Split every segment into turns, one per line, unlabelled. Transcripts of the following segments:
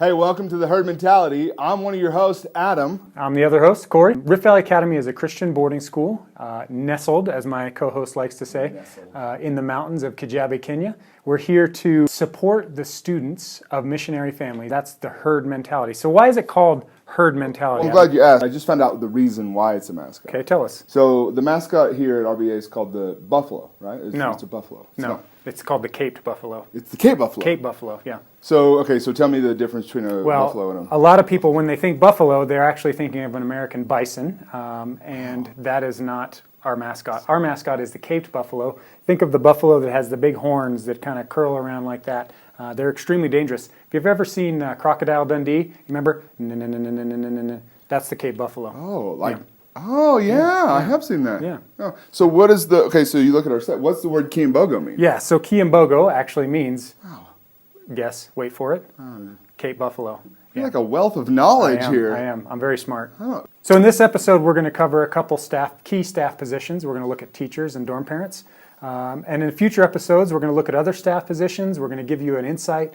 Hey, welcome to The Herd Mentality. I'm one of your hosts, Adam.
I'm the other host, Corey. Rift Valley Academy is a Christian boarding school, nestled, as my co-host likes to say, in the mountains of Kijabe, Kenya. We're here to support the students of missionary families. That's the herd mentality. So why is it called herd mentality?
I'm glad you asked. I just found out the reason why it's a mascot.
Okay, tell us.
So the mascot here at RVA is called the buffalo, right?
No.
It's a buffalo.
It's called the Caped Buffalo.
It's the Cape Buffalo.
Cape Buffalo, yeah.
So tell me the difference between a buffalo and
a lot of people, when they think buffalo, they're actually thinking of an American bison, and that is not our mascot. Our mascot is the Caped Buffalo. Think of the buffalo that has the big horns that kind of curl around like that. They're extremely dangerous. If you've ever seen Crocodile Dundee, remember? That's the Cape Buffalo.
I have seen that.
Yeah.
Oh, so what is so you look at our set. What's the word Kiambogo mean?
Yeah, so Kiambogo actually means, guess, wait for it, Cape Buffalo.
You're like a wealth of knowledge here.
I am. I'm very smart.
Oh.
So in this episode, we're going to cover a couple key staff positions. We're going to look at teachers and dorm parents. And in future episodes, we're going to look at other staff positions. We're going to give you an insight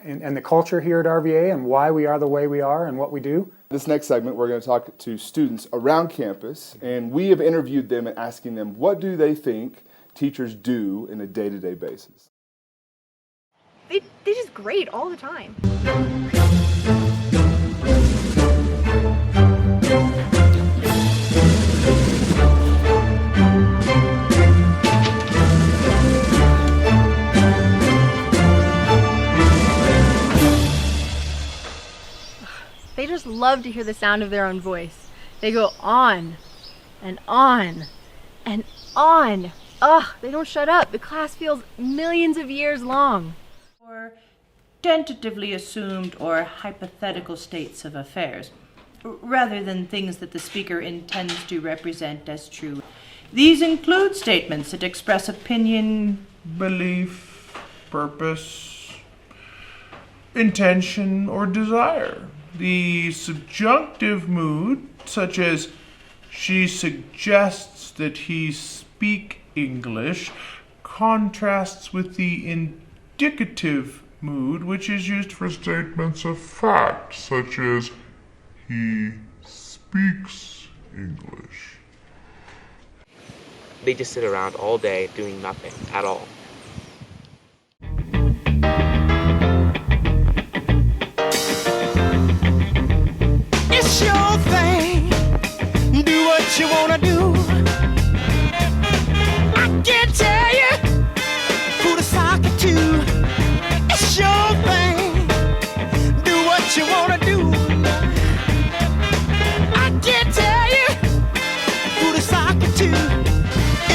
in the culture here at RVA and why we are the way we are and what we do.
This next segment, we're going to talk to students around campus, and we have interviewed them and asking them what do they think teachers do in a day-to-day basis.
They just grade all the time. They just love to hear the sound of their own voice. They go on and on and on. Ugh, they don't shut up. The class feels millions of years long.
Or tentatively assumed or hypothetical states of affairs, rather than things that the speaker intends to represent as true. These include statements that express opinion,
belief, purpose, intention, or desire. The subjunctive mood, such as she suggests that he speak English, contrasts with the indicative mood, which is used for statements of fact, such as he speaks English.
They just sit around all day doing nothing at all.
It's your thing. Do what you wanna do. I can't tell you who to sock it to. It's your thing. Do what you wanna do. I can't tell you who to sock it to.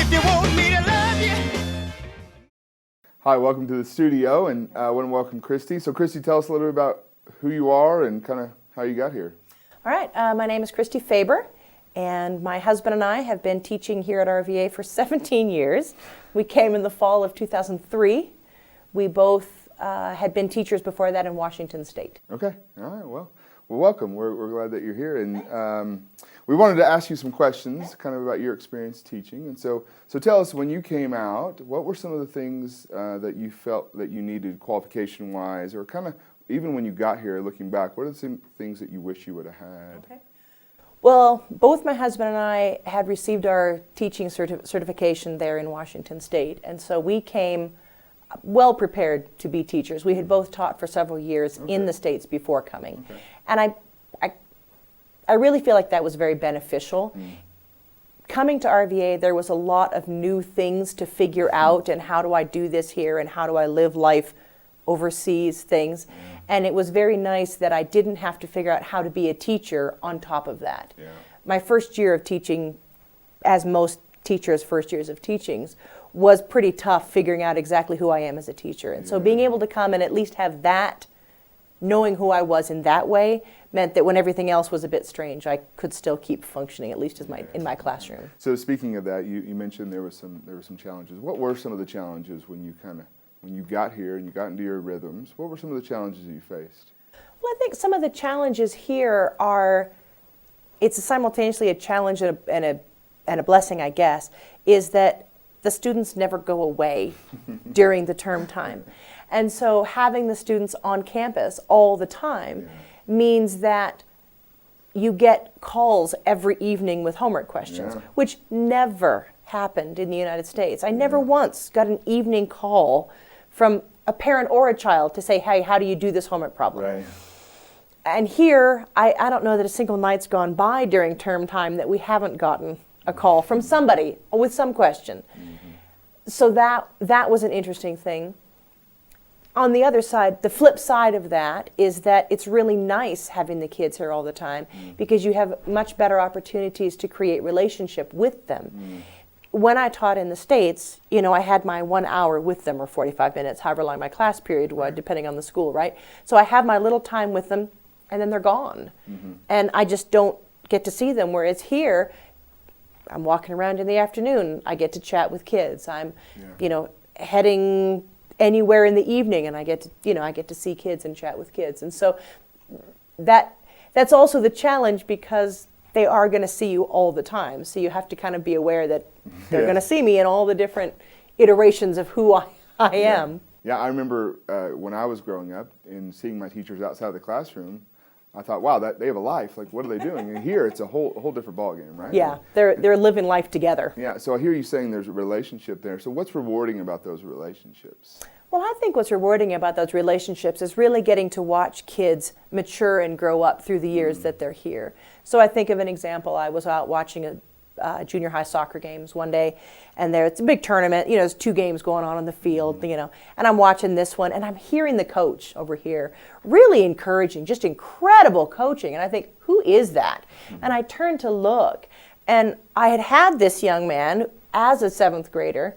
If you want me to love you.
Hi, welcome to the studio, and I want to welcome Christy. So Christy, tell us a little bit about who you are and kind of how you got here.
All right, my name is Christy Faber, and my husband and I have been teaching here at RVA for 17 years. We came in the fall of 2003. We both had been teachers before that in Washington State.
Okay, all right, well welcome. We're glad that you're here, and we wanted to ask you some questions kind of about your experience teaching. And so tell us, when you came out, what were some of the things that you felt that you needed qualification-wise, or kind of even when you got here, looking back, what are some things that you wish you would have had?
Okay. Well, both my husband and I had received our teaching certification there in Washington State, and so we came well prepared to be teachers. We had both taught for several years in the States before coming. Okay. And I really feel like that was very beneficial. Coming to RVA, there was a lot of new things to figure out, and how do I do this here, and how do I live life overseas things. And it was very nice that I didn't have to figure out how to be a teacher on top of that. Yeah. My first year of teaching, as most teachers' first years of teachings, was pretty tough figuring out exactly who I am as a teacher. And so being able to come and at least have that, knowing who I was in that way, meant that when everything else was a bit strange, I could still keep functioning, at least in my classroom.
So speaking of that, you mentioned there were some challenges. What were some of the challenges when you got here and you got into your rhythms? What were some of the challenges you faced?
Well, I think some of the challenges here are, it's simultaneously a challenge and a blessing, I guess, is that the students never go away during the term time. And so having the students on campus all the time means that you get calls every evening with homework questions, which never happened in the United States. I never once got an evening call from a parent or a child to say, hey, how do you do this homework problem?
Right.
And here, I don't know that a single night's gone by during term time that we haven't gotten a call from somebody with some question. So that was an interesting thing. On the other side, the flip side of that is that it's really nice having the kids here all the time because you have much better opportunities to create relationship with them. When I taught in the States, I had my 1 hour with them or 45 minutes, however long my class period was, depending on the school, right? So I have my little time with them and then they're gone. And I just don't get to see them. Whereas here, I'm walking around in the afternoon, I get to chat with kids. I'm, heading anywhere in the evening and I get to see kids and chat with kids. And so that's also the challenge because they are going to see you all the time. So you have to kind of be aware that they're going to see me in all the different iterations of who I am.
Yeah, I remember when I was growing up and seeing my teachers outside of the classroom, I thought, wow, they have a life. Like, what are they doing? And here, it's a whole different ballgame, right?
Yeah, they're living life together.
Yeah, so I hear you saying there's a relationship there. So what's rewarding about those relationships?
Well, I think what's rewarding about those relationships is really getting to watch kids mature and grow up through the years that they're here. So I think of an example. I was out watching a junior high soccer games one day, and it's a big tournament. There's 2 games going on the field, and I'm watching this one, and I'm hearing the coach over here really encouraging, just incredible coaching. And I think, who is that? And I turned to look, and I had this young man as a 7th grader.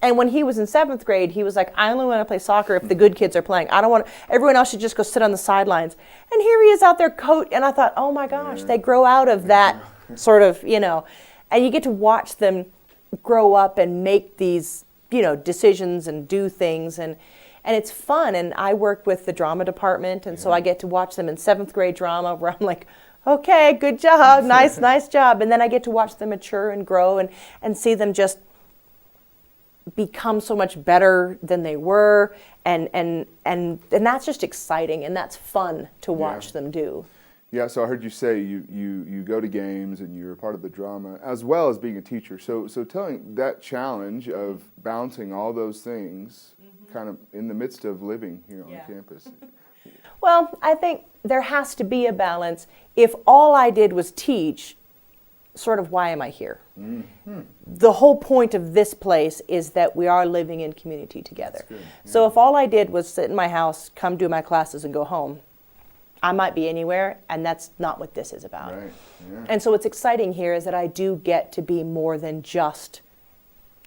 And when he was in 7th grade, he was like, I only want to play soccer if the good kids are playing. I don't want everyone else should just go sit on the sidelines. And here he is out there and I thought, oh my gosh, they grow out of that sort of, and you get to watch them grow up and make these, decisions and do things. And it's fun. And I work with the drama department. And so I get to watch them in 7th grade drama where I'm like, okay, good job. Nice job. And then I get to watch them mature and grow and see them just become so much better than they were, and that's just exciting, and that's fun to watch them do.
Yeah, so I heard you say you go to games and you're a part of the drama as well as being a teacher. So telling that challenge of balancing all those things kind of in the midst of living here on campus.
Well, I think there has to be a balance. If all I did was teach, sort of why am I here? The whole point of this place is that we are living in community together. So if all I did was sit in my house, come do my classes and go home, I might be anywhere, and that's not what this is about.
Right. Yeah.
And so what's exciting here is that I do get to be more than just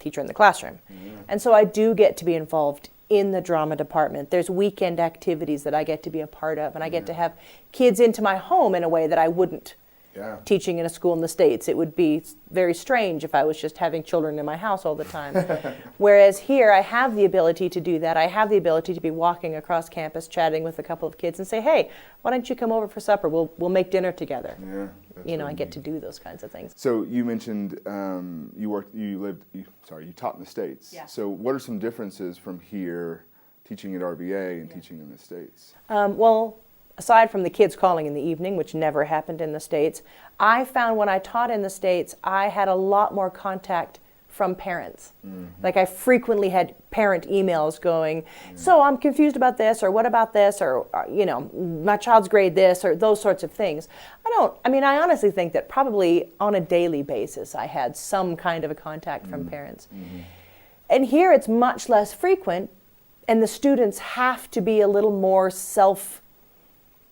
teacher in the classroom. And so I do get to be involved in the drama department. There's weekend activities that I get to be a part of, and I get to have kids into my home in a way that I wouldn't teaching in a school in the States. It would be very strange if I was just having children in my house all the time. Whereas here, I have the ability to do that. I have the ability to be walking across campus, chatting with a couple of kids and say, hey, why don't you come over for supper? We'll make dinner together.
Yeah,
I get to do those kinds of things.
So you mentioned you taught in the States.
Yeah.
So what are some differences from here, teaching at RVA and teaching in the States?
Well, aside from the kids calling in the evening, which never happened in the States, I found when I taught in the States, I had a lot more contact from parents. Like I frequently had parent emails going, so I'm confused about this, or what about this, or my child's grade this, or those sorts of things. I honestly think that probably on a daily basis, I had some kind of a contact from parents. And here it's much less frequent, and the students have to be a little more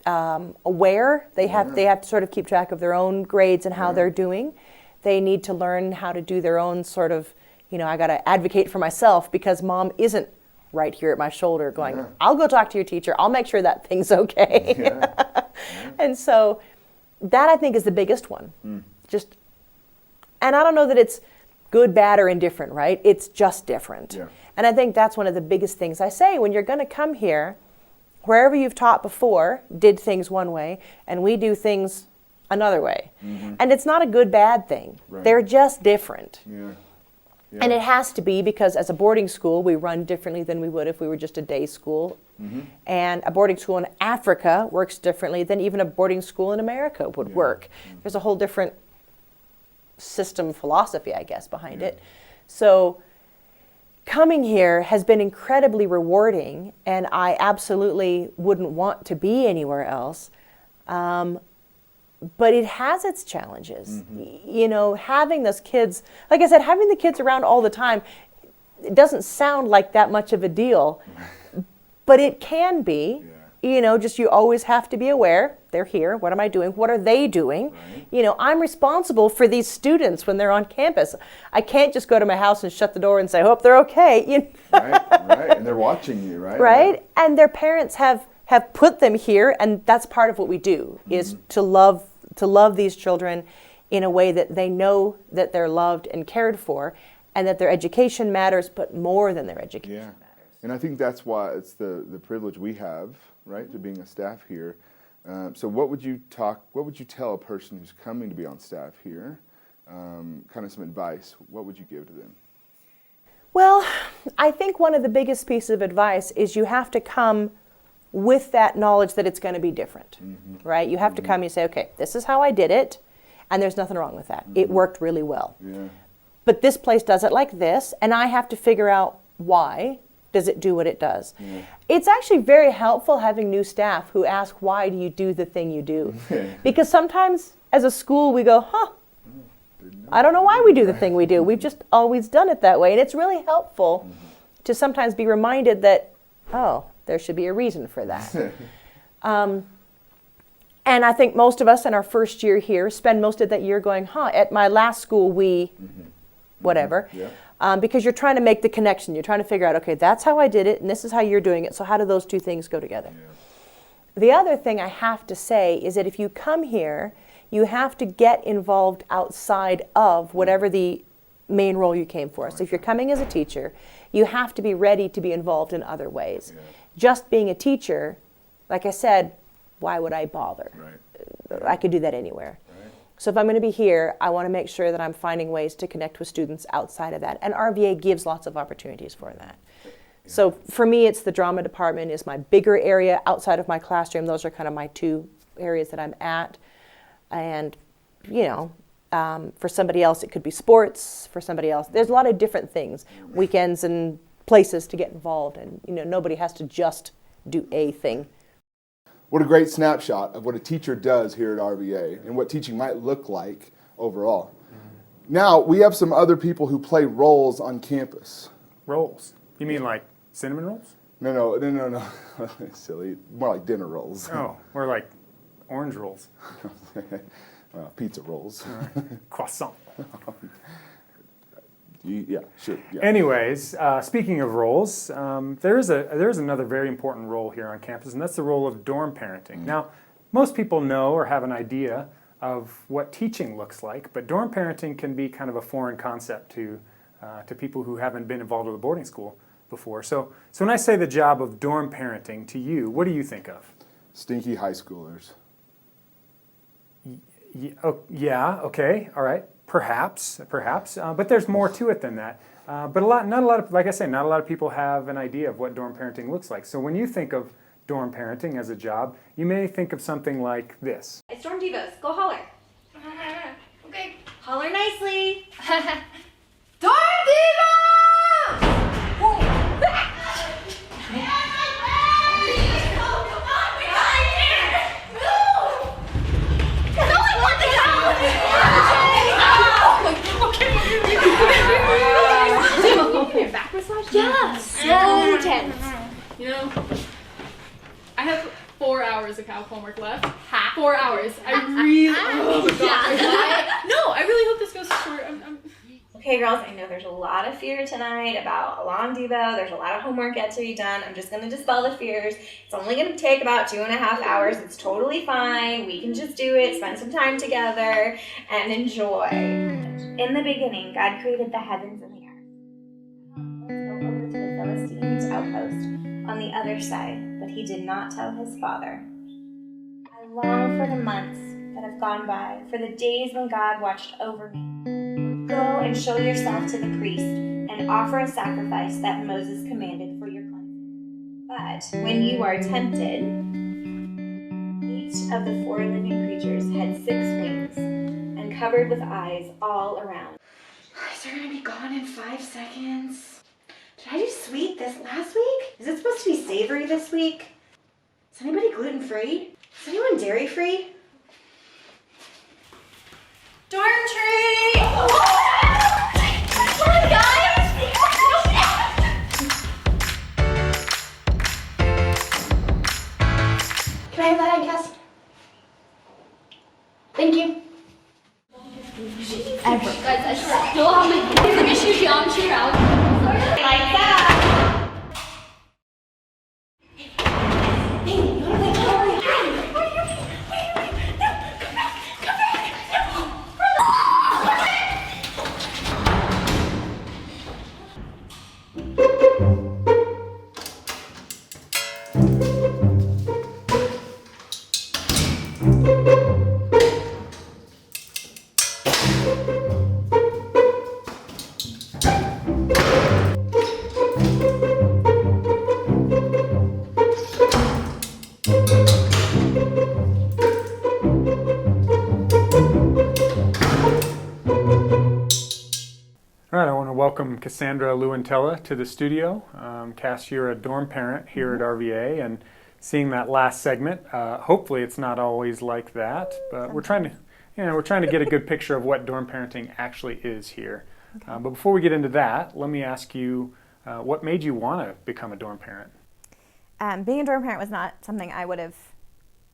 aware. They have to sort of keep track of their own grades and how they're doing. They need to learn how to do their own sort of, I got to advocate for myself because mom isn't right here at my shoulder going, I'll go talk to your teacher. I'll make sure that thing's okay. And so that I think is the biggest one. And I don't know that it's good, bad, or indifferent, right? It's just different. And I think that's one of the biggest things I say when you're going to come here. Wherever you've taught before did things one way, and we do things another way. And it's not a good, bad thing. They're just different. And it has to be because as a boarding school, we run differently than we would if we were just a day school. And a boarding school in Africa works differently than even a boarding school in America would work. There's a whole different system philosophy, I guess, behind it. So coming here has been incredibly rewarding, and I absolutely wouldn't want to be anywhere else. But it has its challenges. You know, having those kids, like I said, having the kids around all the time, it doesn't sound like that much of a deal, but it can be. You know, just you always have to be aware. They're here. What am I doing? What are they doing? You know, I'm responsible for these students when they're on campus. I can't just go to my house and shut the door and say, hope they're okay. You know?
Right. And they're watching you, right?
Right? And their parents have put them here, and that's part of what we do, is to love these children in a way that they know that they're loved and cared for, and that their education matters, but more than their education matters.
And I think that's why it's the privilege we have, right, to being a staff here. So what would you tell a person who's coming to be on staff here, kind of some advice? What would you give to them?
Well, I think one of the biggest pieces of advice is you have to come with that knowledge that it's going to be different, right? You have to come and say, okay, this is how I did it, and there's nothing wrong with that. It worked really well. But this place does it like this, and I have to figure out why does it do what it does. It's actually very helpful having new staff who ask, why do you do the thing you do? Because sometimes as a school we go, I don't know why we do the thing we do. We've just always done it that way. And it's really helpful to sometimes be reminded that, oh, there should be a reason for that. And I think most of us in our first year here spend most of that year going, at my last school we, whatever. Because you're trying to make the connection. You're trying to figure out, okay, that's how I did it, and this is how you're doing it, so how do those two things go together? The other thing I have to say is that if you come here, you have to get involved outside of whatever the main role you came for. So if you're coming as a teacher, you have to be ready to be involved in other ways. Just being a teacher, like I said, why would I bother? I could do that anywhere. So if I'm going to be here, I want to make sure that I'm finding ways to connect with students outside of that. And RVA gives lots of opportunities for that. So for me, it's the drama department is my bigger area outside of my classroom. Those are kind of my two areas that I'm at. And, you know, for somebody else, it could be sports. For somebody else, there's a lot of different things, weekends and places to get involved. And, you know, nobody has to just do a thing.
What a great snapshot of what a teacher does here at RVA and what teaching might look like overall. Now, we have some other people who play roles on campus.
Rolls? You mean like cinnamon rolls?
No. Silly. More like dinner rolls.
Oh, or like orange rolls.
Pizza rolls.
Croissant.
Yeah, sure. Yeah.
Anyways, speaking of roles, there is another very important role here on campus, and that's the role of dorm parenting. Now, most people know or have an idea of what teaching looks like, but dorm parenting can be kind of a foreign concept to people who haven't been involved with a boarding school before. So when I say the job of dorm parenting to you, what do you think of?
Stinky high schoolers.
Yeah, okay, all right. Perhaps, but there's more to it than that. But not a lot of, like I say, not a lot of people have an idea of what dorm parenting looks like. So when you think of dorm parenting as a job, you may think of something like this.
It's Dorm Divas. Go holler. Okay. Holler nicely. Dorm Divas! Back massage? Yeah, so tense.
You know, I have 4 hours of calc homework left. 4 hours. I really hope this goes short.
Okay, girls, I know there's a lot of fear tonight about a long Devo. There's a lot of homework yet to be done. I'm just going to dispel the fears. It's only going to take about 2.5 hours. It's totally fine. We can just do it, spend some time together, and enjoy. In the beginning, God created the heavens and the earth. Let's go over to the Philistines' outpost on the other side, but he did not tell his father. I long for the months that have gone by, for the days when God watched over me. Go and show yourself to the priest and offer a sacrifice that Moses commanded for your cleansing. But when you are tempted, each of the 4 living creatures had 6 wings and covered with eyes all around.
Is there gonna be gone in 5 seconds? Did I do sweet this last week? Is it supposed to be savory this week? Is anybody gluten-free? Is anyone dairy-free?
Dorm tree!
Oh, can I have that, I guess? Thank you.
Guys, I still have my finish your geometry round.
Like that!
All right, I want to welcome Cassandra Lewentella to the studio. Cass, you're a dorm parent here at RVA, and seeing that last segment, hopefully it's not always like that, but we're trying to get a good picture of what dorm parenting actually is here. But before we get into that, let me ask you, what made you want to become a dorm parent?
Being a dorm parent was not something I would have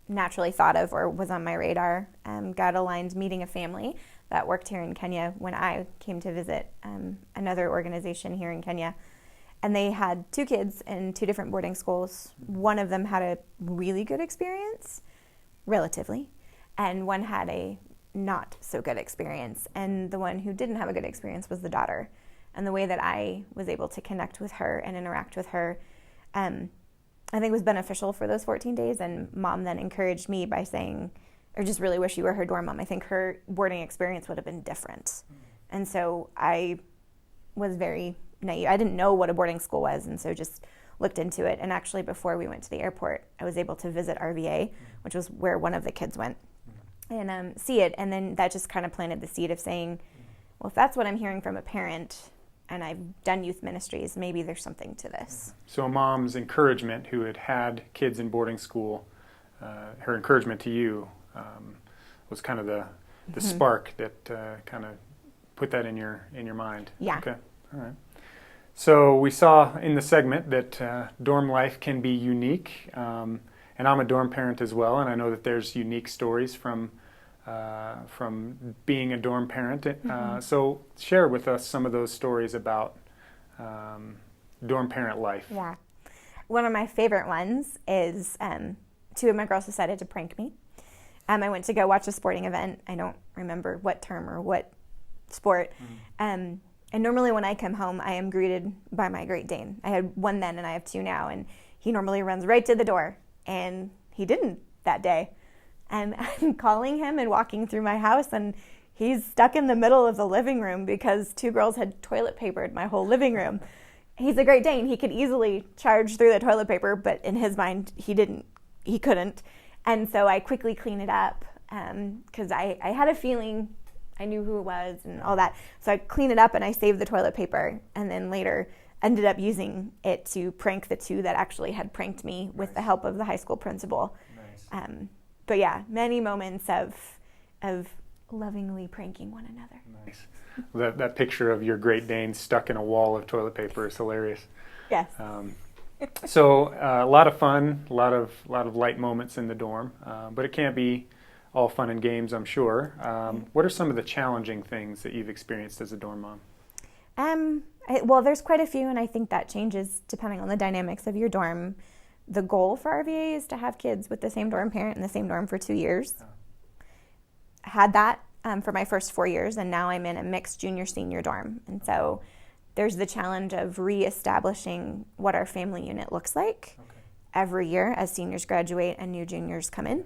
naturally thought of or was on my radar. God aligned meeting a family that worked here in Kenya when I came to visit another organization here in Kenya. And they had 2 kids in 2 different boarding schools. One of them had a really good experience, relatively, and one had a not so good experience. And the one who didn't have a good experience was the daughter. And the way that I was able to connect with her and interact with her, I think was beneficial for those 14 days. And Mom then encouraged me by saying, I just really wish you were her dorm mom. I think her boarding experience would have been different. And so I was very naive. I didn't know what a boarding school was, and so just looked into it. And actually, before we went to the airport, I was able to visit RVA, which was where one of the kids went, and see it. And then that just kind of planted the seed of saying, well, if that's what I'm hearing from a parent, and I've done youth ministries, maybe there's something to this.
So a mom's encouragement who had kids in boarding school, her encouragement to you was kind of the spark that kind of put that in your mind.
Yeah.
Okay. All right. So we saw in the segment that dorm life can be unique, and I'm a dorm parent as well, and I know that there's unique stories from being a dorm parent. So share with us some of those stories about dorm parent life.
Yeah. One of my favorite ones is 2 of my girls decided to prank me. I went to go watch a sporting event. I don't remember what term or what sport. And normally when I come home, I am greeted by my Great Dane. I had 1 then and I have 2 now. And he normally runs right to the door. And he didn't that day. And I'm calling him and walking through my house, and he's stuck in the middle of the living room because 2 girls had toilet papered my whole living room. He's a Great Dane. He could easily charge through the toilet paper, but in his mind, he couldn't. And so I quickly clean it up because I had a feeling I knew who it was and all that. So I clean it up and I save the toilet paper, and then later ended up using it to prank the 2 that actually had pranked me with the help of the high school principal. Nice. But yeah, many moments of lovingly pranking one another.
Nice. That picture of your Great Dane stuck in a wall of toilet paper is hilarious.
Yes.
So a lot of fun, a lot of light moments in the dorm, but it can't be all fun and games, I'm sure. What are some of the challenging things that you've experienced as a dorm mom?
Well, there's quite a few, and I think that changes depending on the dynamics of your dorm. The goal for RVA is to have kids with the same dorm parent in the same dorm for 2 years. Had that for my first 4 years, and now I'm in a mixed junior-senior dorm. And so there's the challenge of reestablishing what our family unit looks like every year as seniors graduate and new juniors come in.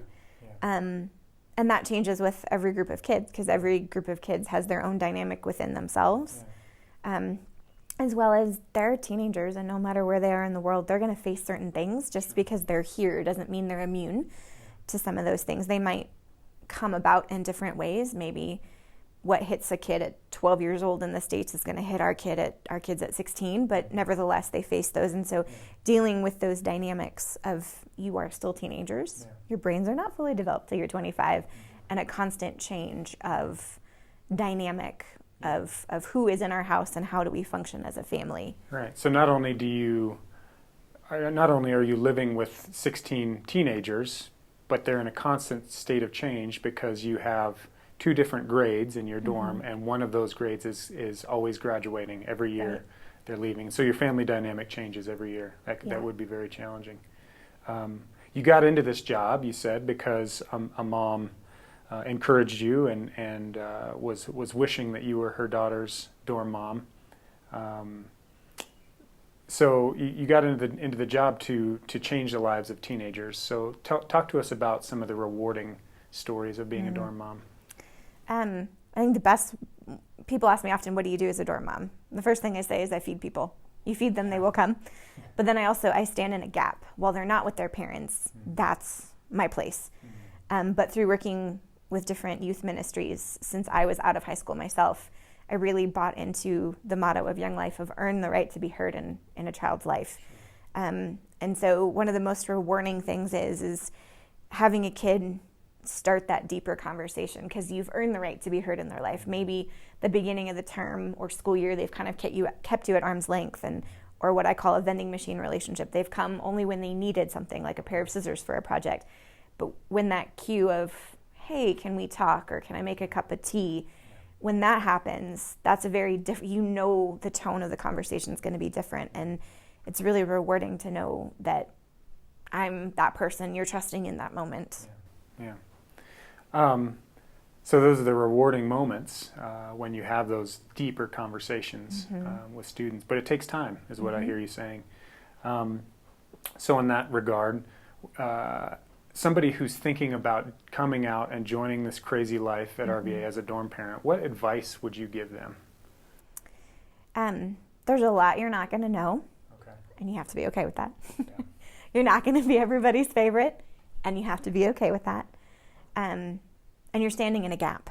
And that changes with every group of kids, because every group of kids has their own dynamic within themselves. As well as they're teenagers, and no matter where they are in the world, they're going to face certain things. Just because they're here doesn't mean they're immune to some of those things. They might come about in different ways. Maybe what hits a kid at 12 years old in the States is going to hit our kids at 16, but nevertheless they face those. And so dealing with those dynamics of, you are still teenagers, your brains are not fully developed till you're 25, and a constant change of dynamic of who is in our house and how do we function as a family.
Right. So not only are you living with 16 teenagers, but they're in a constant state of change because you have 2 different grades in your dorm, and one of those grades is always graduating every year. Right. They're leaving. So your family dynamic changes every year. That would be very challenging. You got into this job, you said, because a mom encouraged you and was wishing that you were her daughter's dorm mom. So you got into the job to change the lives of teenagers. So talk to us about some of the rewarding stories of being a dorm mom.
I think the best, people ask me often, what do you do as a dorm mom? The first thing I say is I feed people. You feed them, they will come. But then I stand in a gap. While they're not with their parents, that's my place. But through working with different youth ministries, since I was out of high school myself, I really bought into the motto of Young Life of earn the right to be heard in a child's life. And so one of the most rewarding things is having a kid start that deeper conversation, because you've earned the right to be heard in their life. Maybe the beginning of the term or school year, they've kind of kept you at arm's length, or what I call a vending machine relationship. They've come only when they needed something, like a pair of scissors for a project. But when that cue of, hey, can we talk, or can I make a cup of tea? When that happens, that's a very different, the tone of the conversation is going to be different. And it's really rewarding to know that I'm that person you're trusting in that moment.
Yeah. So those are the rewarding moments when you have those deeper conversations with students. But it takes time, is what I hear you saying. So in that regard, somebody who's thinking about coming out and joining this crazy life at RVA as a dorm parent, what advice would you give them?
There's a lot you're not going to know, and you have to be okay with that. You're not going to be everybody's favorite, and you have to be okay with that. And you're standing in a gap.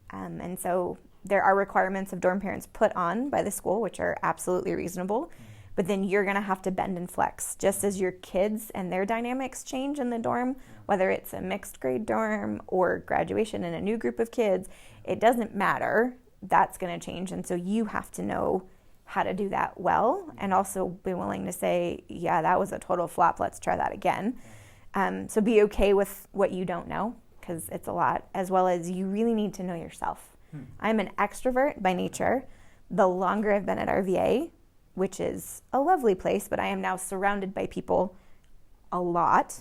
And so there are requirements of dorm parents put on by the school, which are absolutely reasonable. But then you're going to have to bend and flex, just as your kids and their dynamics change in the dorm, whether it's a mixed grade dorm or graduation in a new group of kids. It doesn't matter. That's going to change. And so you have to know how to do that well, and also be willing to say, yeah, that was a total flop. Let's try that again. So be okay with what you don't know, because it's a lot, as well as you really need to know yourself. I'm an extrovert by nature. The longer I've been at RVA, which is a lovely place, but I am now surrounded by people a lot,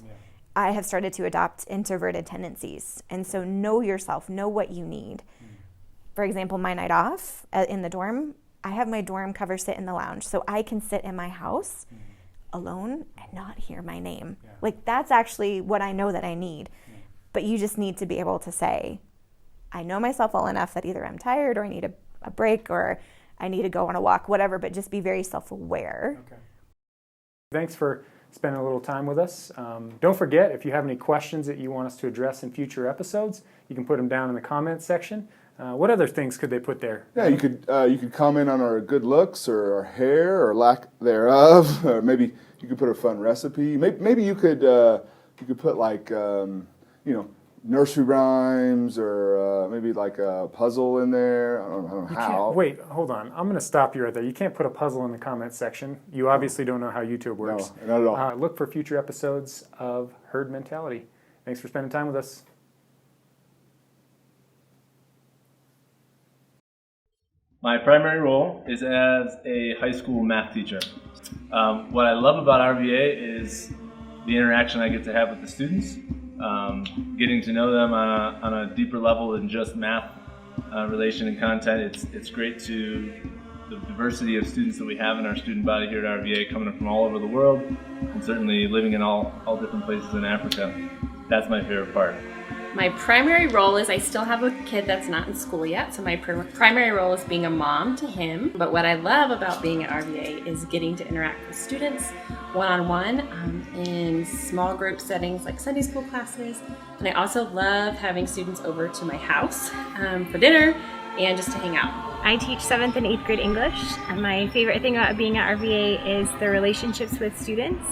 I have started to adopt introverted tendencies. And so know yourself, know what you need. For example, my night off in the dorm, I have my dorm cover sit in the lounge, so I can sit in my house alone and not hear my name. Like, that's actually what I know that I need. But you just need to be able to say, I know myself well enough that either I'm tired or I need a break or I need to go on a walk, whatever, but just be very self-aware.
Thanks for spending a little time with us. Don't forget, if you have any questions that you want us to address in future episodes, you can put them down in the comments section. What other things could they put there?
Yeah, you could comment on our good looks or our hair or lack thereof, or maybe you could put a fun recipe. Maybe you could put like nursery rhymes or maybe like a puzzle in there. I don't know how.
Wait, hold on. I'm going to stop you right there. You can't put a puzzle in the comments section. You obviously don't know how YouTube works.
No, not at all.
Look for future episodes of Herd Mentality. Thanks for spending time with us.
My primary role is as a high school math teacher. What I love about RVA is the interaction I get to have with the students, getting to know them on a deeper level than just math relation and content. It's great to the diversity of students that we have in our student body here at RVA, coming from all over the world, and certainly living in all different places in Africa. That's my favorite part.
My primary role is I still have a kid that's not in school yet, so my primary role is being a mom to him. But what I love about being at RVA is getting to interact with students one-on-one in small group settings like Sunday school classes. And I also love having students over to my house for dinner and just to hang out.
I teach 7th and 8th grade English, and my favorite thing about being at RVA is the relationships with students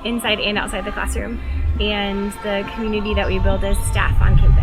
inside and outside the classroom, and the community that we build as staff on campus.